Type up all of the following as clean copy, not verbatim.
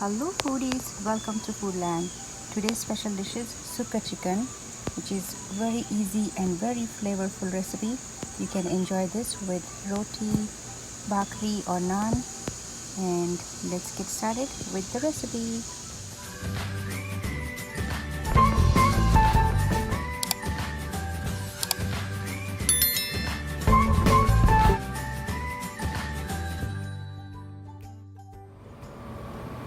Hello foodies, welcome to Foodland. Today's special dish is Sukka chicken, which is very easy and very flavorful recipe. You can enjoy this with roti, bhakri or naan. And let's get started with the recipe.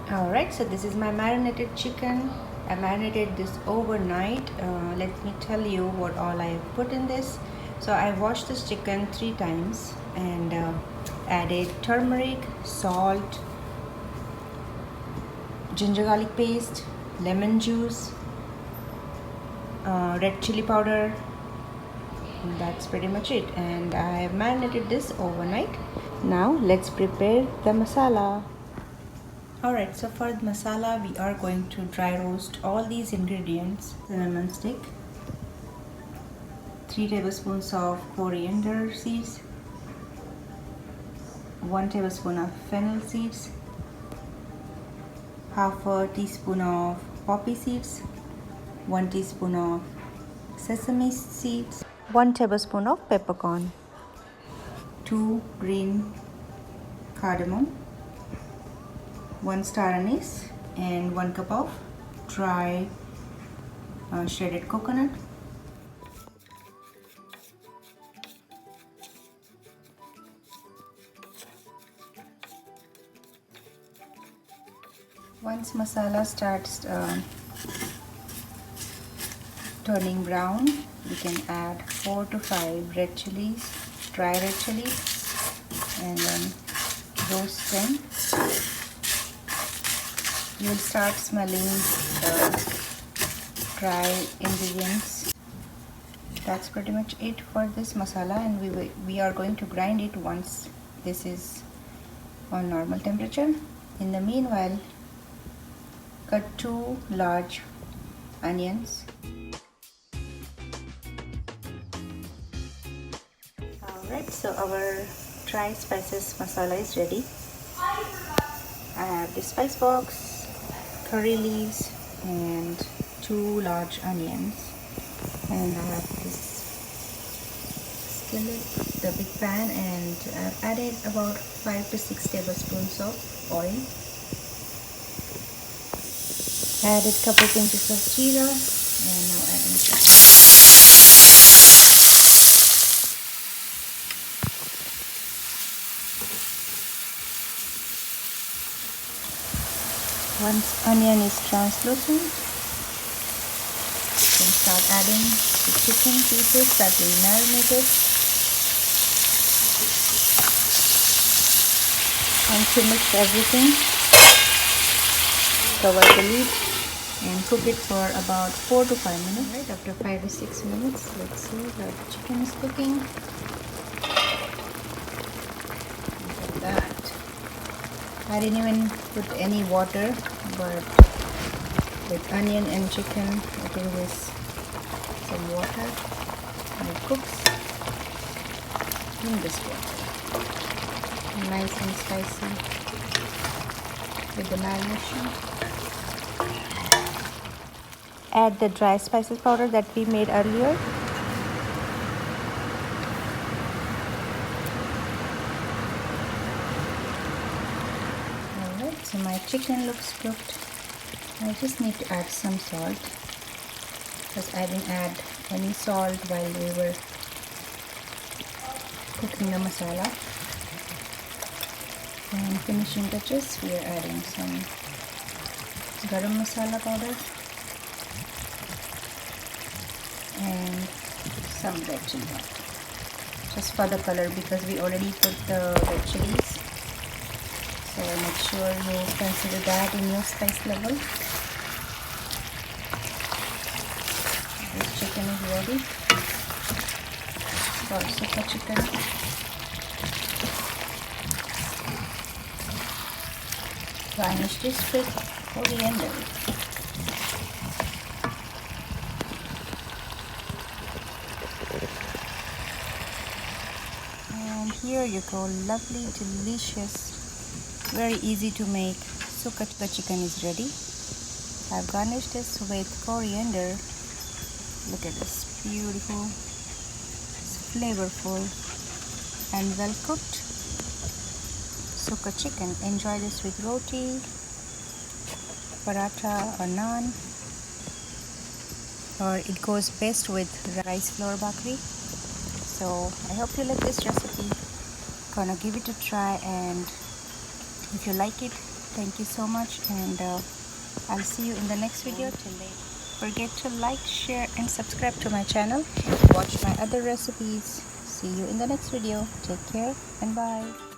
Alright, so this is my marinated chicken. I marinated this overnight. Let me tell you what all I have put in this. So I washed this chicken 3 times and added turmeric, salt, ginger garlic paste, lemon juice, red chili powder. And that's pretty much it. And I have marinated this overnight. Now let's prepare the masala. Alright, so for the masala, we are going to dry roast all these ingredients. Cinnamon stick, 3 tablespoons of coriander seeds, 1 tablespoon of fennel seeds, half a teaspoon of poppy seeds, 1 teaspoon of sesame seeds, 1 tablespoon of peppercorn, 2 green cardamom, 1 star anise, and 1 cup of dry shredded coconut. Once masala starts turning brown, we can add 4 to 5 red chillies, dry red chillies, and then roast them. You will start smelling the dry ingredients. That's pretty much it for this masala, and we are going to grind it once this is on normal temperature. In the meanwhile, cut 2 large onions. Alright, so our dry spices masala is ready. I have the spice box, curry leaves, and 2 large onions, and I have this skillet, the big pan, and I've added about 5 to 6 tablespoons of oil. Added a couple pinches of jeera, and now adding chili. Once onion is translucent, you can start adding the chicken pieces that we marinated. Once you mix everything, cover the lid and cook it for about 4 to 5 minutes. Right, after 5 to 6 minutes, let's see how the chicken is cooking. Look at that. I didn't even put any water, but with onion and chicken, I think there's some water, and it cooks in this water. Nice and spicy with the marination. Add the dry spices powder that we made earlier. Alright, so my chicken looks cooked. I just need to add some salt because I didn't add any salt while we were cooking the masala. And finishing touches, we are adding some garam masala powder and some red chili powder, just for the color, because we already put the red chilies. So make sure you consider that in your spice level. This chicken is ready for Sukka chicken. Garnish this with coriander. And here you go, lovely, delicious, very easy to make Sukka chicken is ready. I've garnished this with coriander. Look at this, beautiful, it's flavorful and well cooked Sukka chicken. Enjoy this with roti, paratha or naan, or it goes best with rice flour bhakri. So I hope you like this recipe. Gonna give it a try, and if you like it, thank you so much, and I'll see you in the next video. Till then, forget to like, share and subscribe to my channel. Watch my other recipes. See you in the next video. Take care and bye.